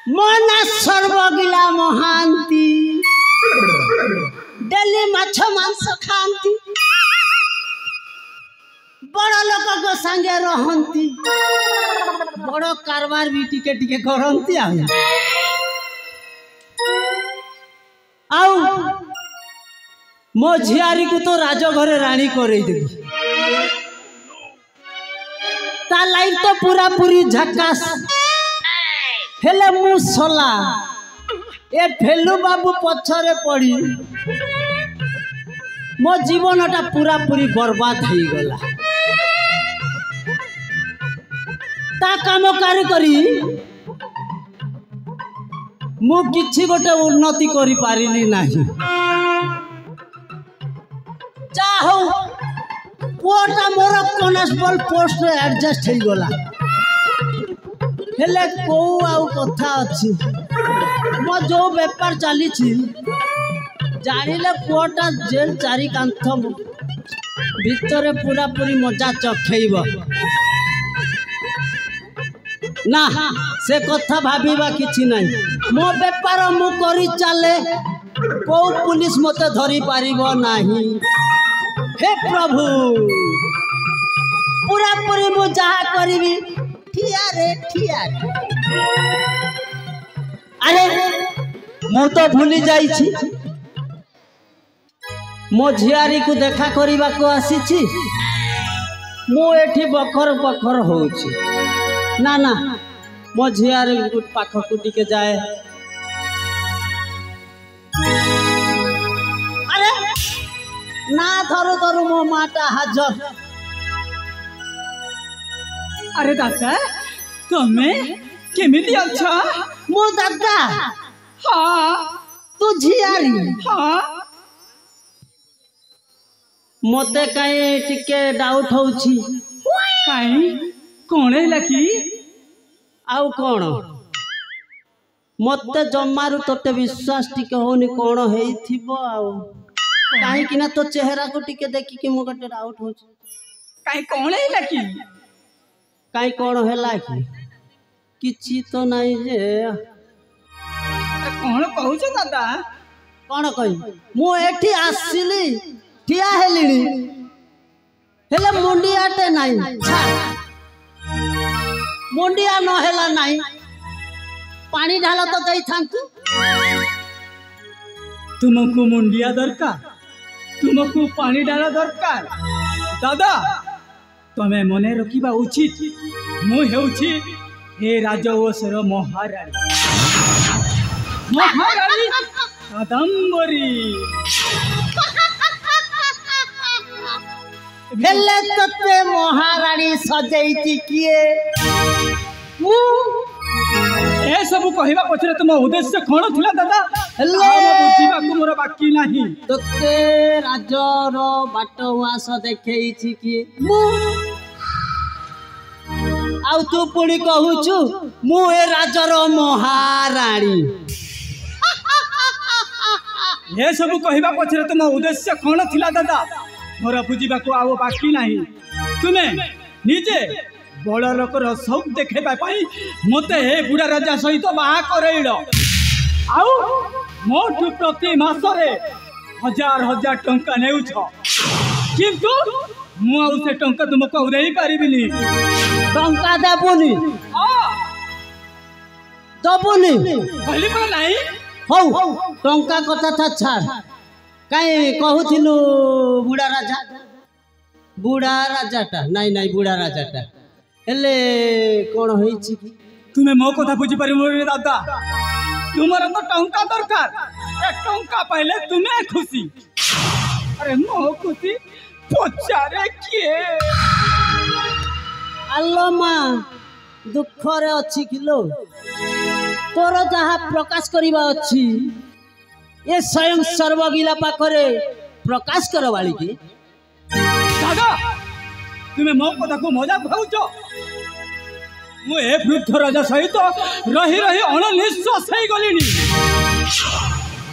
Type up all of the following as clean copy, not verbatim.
मना सर्वगिला महांती डेली माछ मांस खाती बड़ लोक को संगे रहती बड़ कारबार भी टिके टिके करती मो झियारी को तो राजघरे राणी करेदेली ता लाइफ तो पूरा पूरी झकास हेले मु सोला ए फेलू बाबू पछरे पड़ी मो जीवनटा पूरा पूरी बर्बाद हो गला ता काम करी मु किछि गोटे उन्नति करि पारिली नाही चाहो पुआटा मोर कॉन्स्टेबल पोस्ट रे एडजस्ट हो गला हेले को आउ कथा अछि मो जो व्यापार चली जानिले पुआटा जेल चारि कांथ भितर पूरा पूरी मजा चखेब ना से कथा भाबीबा किछि नहीं मो व्यापार मु करी चले को पुलिस मते धरी पारिबो नाही हे प्रभु पूरा पूरी मु जहा करबी ठिया रे अरे मु तो भूली जाई छी मो झियारी को देखा करिबा को आसी छी मु एठी बखर बखर होउछी ना ना मो झियारी पाख को टिके जाए अरे ना धरो धरो मो माटा हाजर अरे दादा तुमे केमिति अच्छा मो दादा हाँ तू झियारी हाँ मते काई टिके डाउट होउछी काई कोण हैला की आउ कोण मते जम्मारु तोते विश्वास टिके होनी कोण हेइथिबो आउ काहे कि ना तो चेहरा को टिके देखि कि मो गटे डाउट होउछी काई कोण हैला की काई कोण हैला की किछि तो नाही जे कोण कहू छ दादा कोण कहि मु एठी आसिली ठिया हेलिनी हेले मुंडियाटे नाही मुंडिया न हेला नाही पानी ढाल तो दई थांतु तुमको मुंडिया दरकार तुमको पानी डाला दरकार दादा तमे मने रखिबा उचित मु हेउछि हे राजवंशर महारानी महारानी कादंबरी हेले तते महारानी सजैती किए मु ए सब कहबा पछरे तुम उद्देश्य कोन थिला दादा बुझीबा को मोर बाकी नाही तते राजर बाटवास देखैछि कि मु आउ तू पुणी कहूछु मु ए राजर महारानी ए सब कहबा पछरे तुम उद्देश्य कोन थिला दादा मोर बुझीबा को आउ बाकी नाही तुमे निजे बड़ लोकर सब देखेबा पाई मते हे बुढ़ा राजा सहित बाहा करैल आउ मोठ प्रति मासरे हजार हजार टंका नेउछ किंतु मु आउ से टंका तुमको उदेई पारिबिनी टंका देबुनी हां दबुनी कहली पर नाही हौ टंका कथा था छाड़ काई कहूथिलु बुढ़ा राजाटा नाही नाही बुढ़ा राजाटा हेले कोन होईछि कि तुमे मो कथा बुझी परिमो रे दादा तुमर तो टंका दरकार ए टंका पाइले तुमे खुशी अरे मो खुशी पचारे किए आलो मां दुख रे अछि किलो तोर जहा प्रकाश करिबा अछि ये स्वयं सर्वगिला पाखरे प्रकाश करवाली के दादा तुमे मो कथा को मजाक भाउछ मु ए वृद्ध राजा सहित रही रही अणनिश्वास हो गलिनी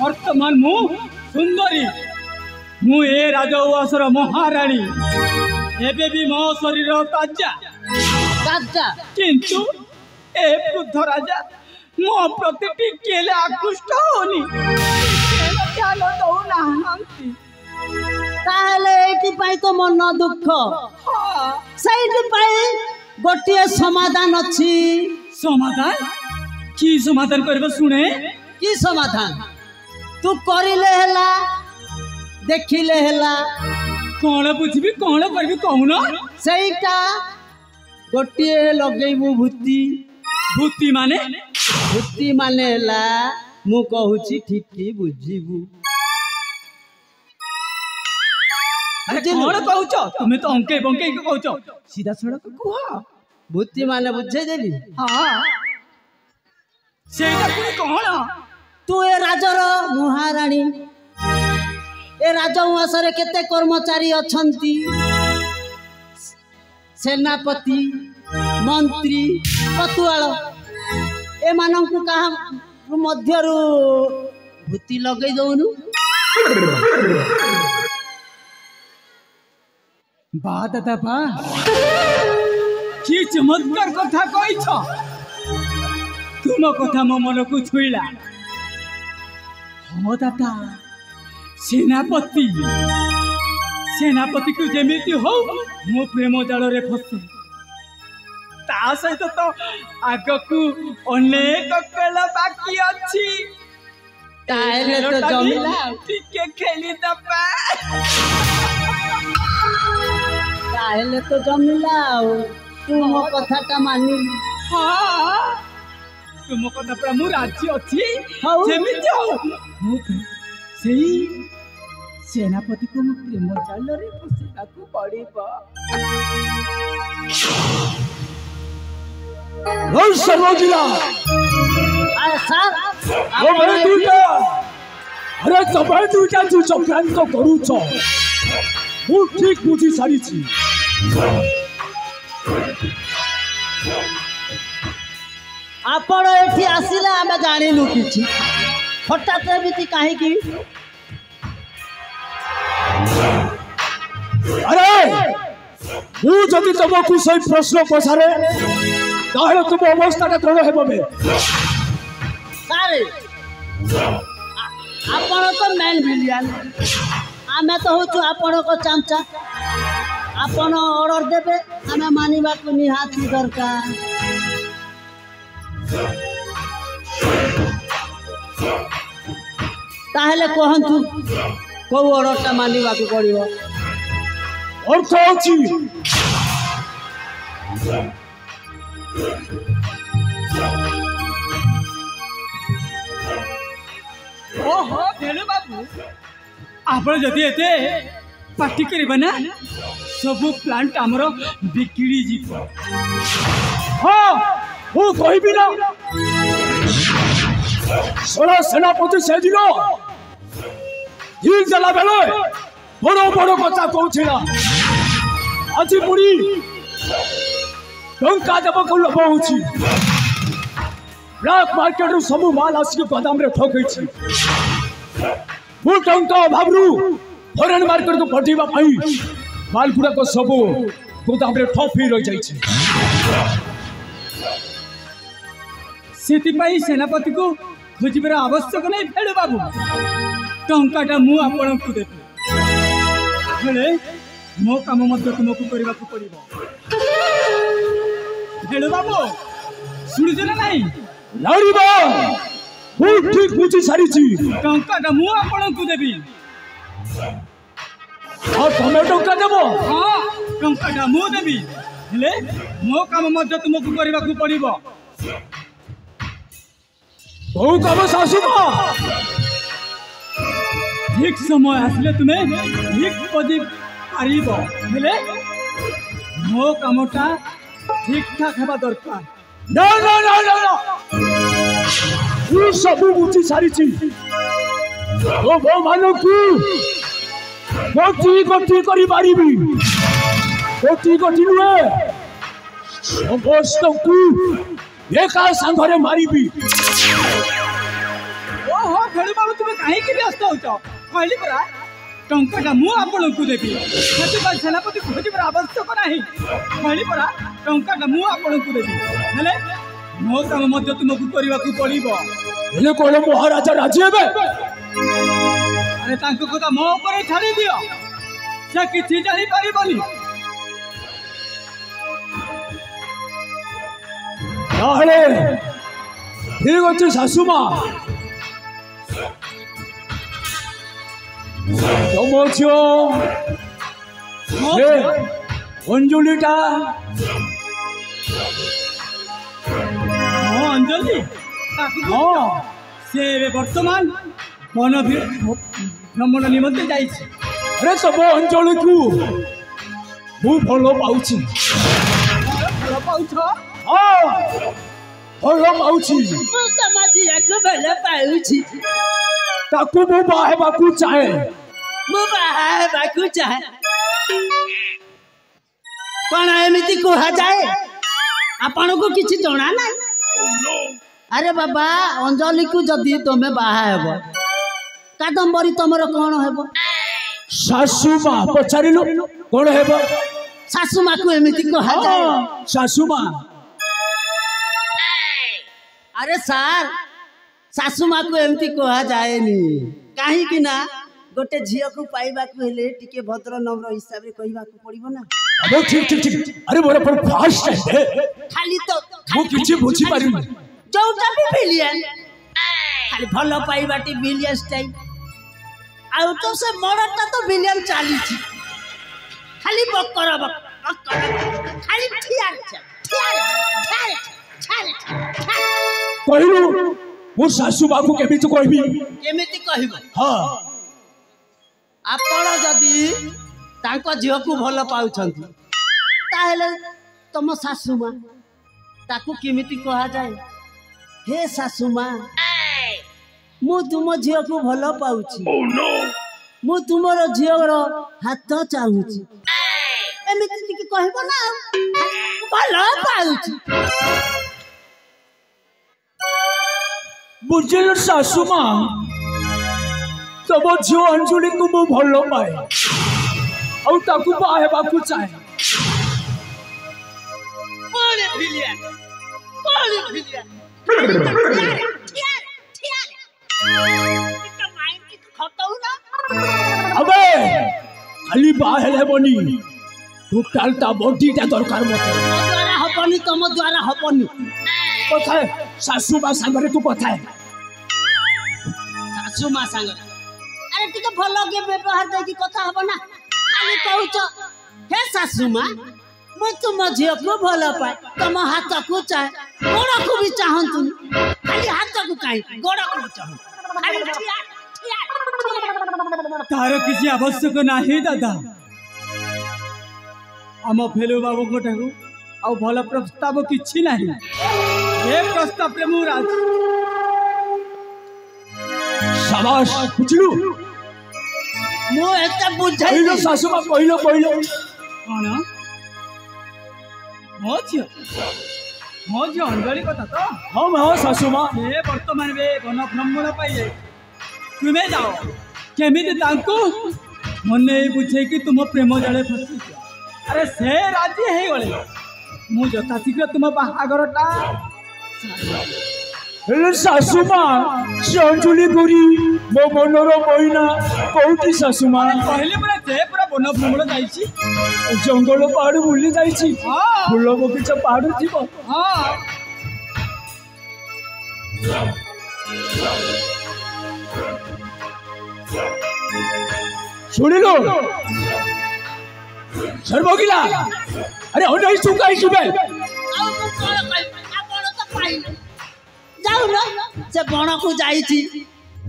वर्तमान मु सुंदरी मु ए राजवंशर महारानी एबे भी मो शरीर ताजा ताजा किंतु ए वृद्ध राजा मो प्रति टिकेले आकृष्ट होनी ख्याल दौनाहांती ताहले एटी पाई तो मन दुख सैटी पाई गोटिए समाधान अछि समाधान की समाधान करबो सुने की समाधान तू करिले हला देखिले हला कौन बुझबी कौन करबी कहूना सेटा गोटिए लगेबू भूति भूति माने हला मु कहूची ठीक की बुझिबू अरे कौन कहूच तुमे तो अंके बंके कहूच सीधा सड़क कुहा भूति माने बुझे देबी हां सेटा कोनी कौन तू ए राजर महारानी ए राजवंश रे केते कर्मचारी अछंती सेनापति मंत्री पतुआल ए मानंकु कहा मध्यरु भूति लगै दउनु बा दादा बा की चमत्कार कथा कहि छ तुम कथा मो मन को छुईला हो दादा सेनापति सेनापति को जेमिति हो मो प्रेम जाल रे फसे ता सहित तो आगकू अनेक कला बाकी अछि ताले तो जमिला टिके खेली दबा ताले तो जमिला तू मो कथाटा मानि हां तुम कथा पर मु राज्य अछि जेमिति हो मु सेही सेनापति को मु प्रेम जाल रे फसेला को पड़िबा रोज समझला अरे सर ओ मेरे दूटा अरे तबे दूटा तू चक्रांत करू छ मु ठीक बुझी सारी छी आपण एठी आसिला आमे जानिलु किछि हठात एमिति काहे की अरे मु जदि तुमको सही प्रश्न पछारे ताहले तुम अवस्था कोन हेबो बे सारे आपण तो मेन विलियन आमे तो होचु आपण को चमचा आपण ऑर्डर देबे आमे मानिबा को निहाती दरकार ताहले कहंतु को ऑर्डरटा मानिबा को पड़िबो अर्थ अछि ओहो भेलु बाबू आपण जदि एते पार्टी करबा ना सब प्लांट हमरो बिकिड़ी जीव हां वो कहबी ना सोना सेनापति से दिनो ठीक जला बेले बड़ो बड़ो कथा कहूला आज पुरी टंका जब को लोभ होची ब्लैक मार्केट रू सब माल आसी गोदाम रे ठोकै छी मु टंका अभावरू फॉरेन मार्केट को पठीबा पाई माल गुडा को सब गोदाम रे ठोफी रह जाई छी सेति पाई सेनापति को खोजिबार आवश्यक नहीं भेलु बाबू टंकाटा मु आपण को देबे हेले मो काम मध्य तुमको करबा को पड़िबो भेलु बाबू सुनि जना नहीं लड़ीबा मु ठीक बुझी सारी छी टंकाटा मु आपण को देबी और तमे टंका देबो हां टंकाटा मु देबी हेले मो काम मध्य तुमको करबा को पड़िबो बहु काम सासुमा ठीक समय आसले तुम्हें ठीक पदी पारिबो हेले मो कामटा ठीक ठाक हेबा दरकार ना ना ना ना ना तू सब बुझी सारी छी ओ भो मानो तू गोटी गोटी करी मारिबी गोटी गोटी नुए समस्त तू एका संघरे मारिबी ओहो भेलु बाबू तुमे काहे के व्यस्त होछ कहली परा टंका मु आपन को देबी से सेनापति खोजबर आवश्यक नाही कहली परा टंका मु आपन को देबी हेले मो काम मध्य तुमको करबा को पड़िबो हेले कोन महाराजा राजी हेबे अरे तांको कथा मो ऊपर छाड़ी दियो से किछि जानि परिबनी ताहले ठीक अछि सासुमा तमोछो ए अंजलिटा अंजलि हां से वर्तमान मन भ्रमण निमंत्रण जाइछि अरे तब अंजलि को मु भलो पाउछि भलो पाउछ हां भलो पाउछि मु समाजी एक भलो पाउछि ताकू मु बाहे बाकू चाहे मु बाहे बाकू चाहे कोन एमिति कोहा जाए आपण को किछि जणा ना अरे बाबा अंजलि को जदी तमे बाहा हेबो कादंबरी तमरो कोन हेबो सासु मा पछारिलो कोन हेबो सासु मा को एमिति कोहा जाए सासु मा अरे सार सासु मा को एमिति कोहा जाएनी काहे कि ना गोटे झियो को पाइबा को हेले टिके भद्र नम्र हिसाब रे कहिबा को पड़िबो ना अबे ठीक ठीक ठीक अरे मोर पर फास्ट है खाली तो मु किछि बुझी पारिनी जोटा भी विलियन खाली भलो पाइबाटी विलियन स्टाइल आउ तो से मरटा तो विलियन चाली छी खाली बकर खाली ठियार कहिलु मो सासु बाबू केमिति कहबी केमिति कहबो हां आपण जदी तांको झियो को भलो पाउछंती ताहेले तम सासु मा ताकू केमिति कहा जाए हे सासु मा मु तुम झियो को भलो पाउछि मु तुमरो झियोर हाथ चाहूछि एमिति टिके कहबो ना भलो पाउछि बुझिल सासु मा तब झियो अंजलि को मु भलो पाए औ ताकू बाहे बाकू चाहे बोले भिलिया अबे खाली बाहेले बनी टोटाल ता बॉडीटा दरकार मते द्वारा हबनी तम द्वारा हबनी कथा सासु बा संगरे तू कथा सासु मा संग अरे टिके भलो के व्यवहार दे की कथा हबो ना खाली कहूछ हे सासु मा मु तुम झियो को भलो पाए तम हाथ को चाहे गोड़ को भी चाहंतु खाली हाथ को काई गोड़ को चाहंतु खाली तार किसी आवश्यक नाही दादा आम फेलु बाबू कोठाकू आ भल प्रस्ताव किछि नाही ए प्रस्ताव रे मु राज शाबाश बुझलु मु एता बुझाई कहिलो सासु मा कहिलो कोन मोझ अंजलि कथा तो हम हां सासु मा ए वर्तमान बे घन भ्रमण पाइले तुमे जाओ केमिति तांको मने बुझे कि तुम प्रेम जले फसी अरे से राजी हे गले मु जता शीघ्र तुम बाहागरटा हेले सासु मा से अंजलि गोरी मो मनरो मोइना कोठी सासु मा पहले पूरा वन भ्रमण जाइछि जंगल पहाड़ बुली जाइछि हां फूल बगीचा पहाड़ थिबो हां सुनिलो सर्वगिला अरे होनै सुकाई किबे जाऊ ना से बण को जाइछि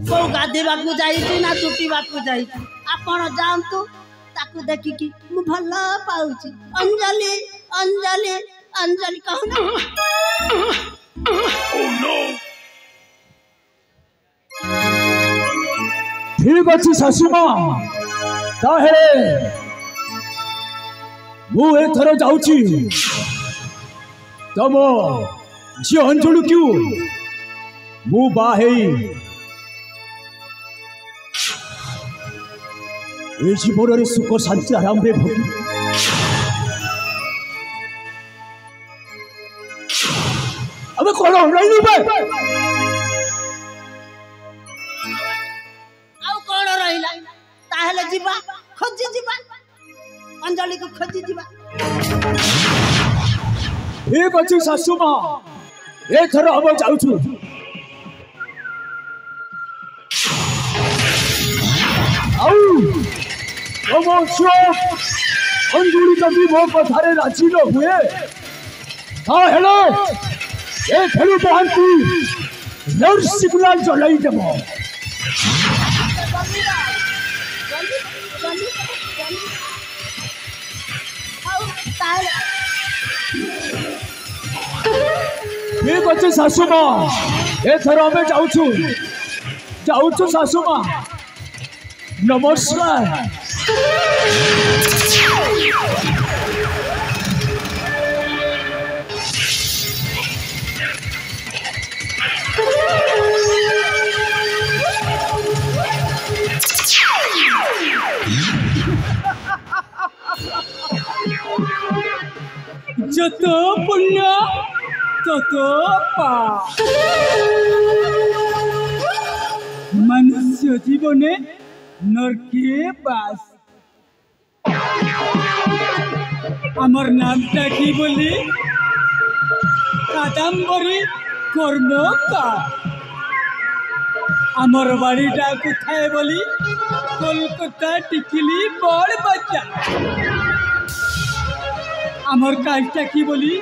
को गाधेबा को जाइछि ना टुटीबा को जाइछि आपण जानतु ताकू देखि कि मु भलो पाउछि अंजलि अंजलि अंजलि कहू ना ओ नो ठीक अछि सासु मा ताहे मु एथर जाउछि तब झी अंजलि क्यों मु बाहे ए जीवन रे सुख शांति आराम रे भोगी अबे कौन ऑनलाइन बे आउ कौन रहिला ताहेले जीवा खोजी जीवा अंजलि को खोजी जीवा एक अच्छी सासू माँ ए थर हम जाऊछु आउ अवश्य अंजुली कभी वो पथारे राजी न हुए हाँ हेलो ए खेलू बहंती नर सिग्नल जलाई देबो ठीक अच्छे सासू माँ ए थर हमें जाऊछु सासू माँ नमस्कार যত পুণ্য তত পাপ মনুষ্য জীবনে নরকে বাস আমার নামটা কি বলি কাদম্বরী কর্মকার আমার বাড়িটা কোথায় বলি কলকাতা টিকিলি বড় বাজার আমার কাজটা কি বলি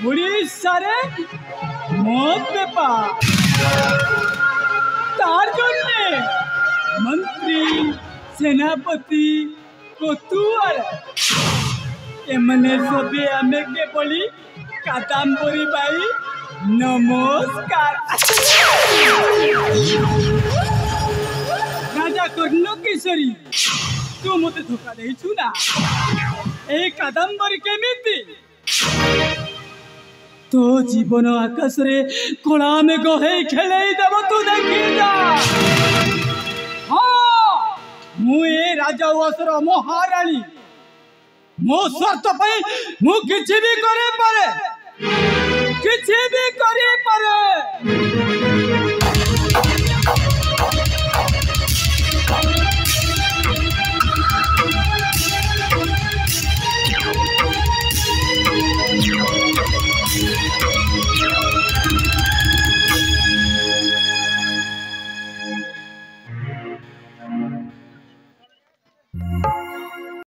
উড়িষ্যারে মদ ব্যাপার তার জন্যে মন্ত্রী সেনাপতি কতুয়াল এমনে সবে আমাকে বলি কাদাম্বরী বাই নমস্কার রাজা কর্ণ কিশোরী তু মতে ধোকা দেইছু না এই কাদাম্বরী কেমিতি তো জীবন আকাশে কলা মেঘ হয়ে খেলেই দেব তু দেখি যা হ্যাঁ মু এ রাজা ওসর মহারানী মো স্বার্থ পাই মু কিছু বি করে পারে